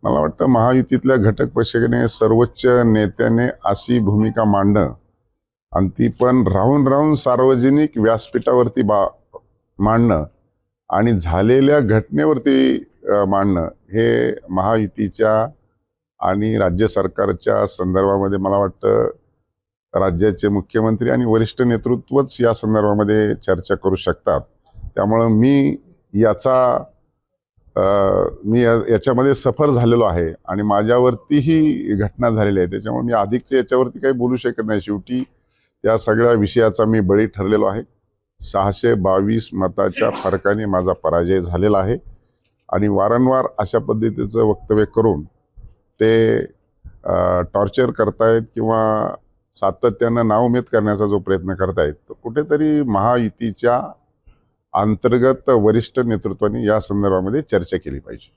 मला वाटतं महायुतीतल्या घटक पक्षाने सर्वोच्च नेत्याने अशी भूमिका मांडणं आणि ती पण राहून राहून सार्वजनिक व्यासपीठावरती मांडणं आणि झालेल्या घटनेवरती मांडणं हे महायुतीच्या आणि राज्य सरकारच्या संदर्भामध्ये मला वाटतं राज्याचे मुख्यमंत्री आणि वरिष्ठ नेतृत्वच या संदर्भामध्ये चर्चा करू शकतात. त्यामुळं मी याच्यामध्ये सफर झालेलो आहे आणि माझ्यावरती ही घटना झालेली आहे. त्याच्यामुळे मी अधिकच याच्यावरती काही बोलू शकत नाही. शेवटी त्या सगळ्या विषयाचा मी बळी ठरलेलो आहे. 622 मताच्या फरकाने माझा पराजय झालेला आहे आणि वारंवार अशा पद्धतीचं वक्तव्य करून ते टॉर्चर करतायत किंवा सातत्यानं नाउमेद करण्याचा जो प्रयत्न करतायत, तर कुठेतरी महायुतीच्या अंतर्गत वरिष्ठ नेतृत्वाने या संदर्भामध्ये चर्चा केली पाहिजे.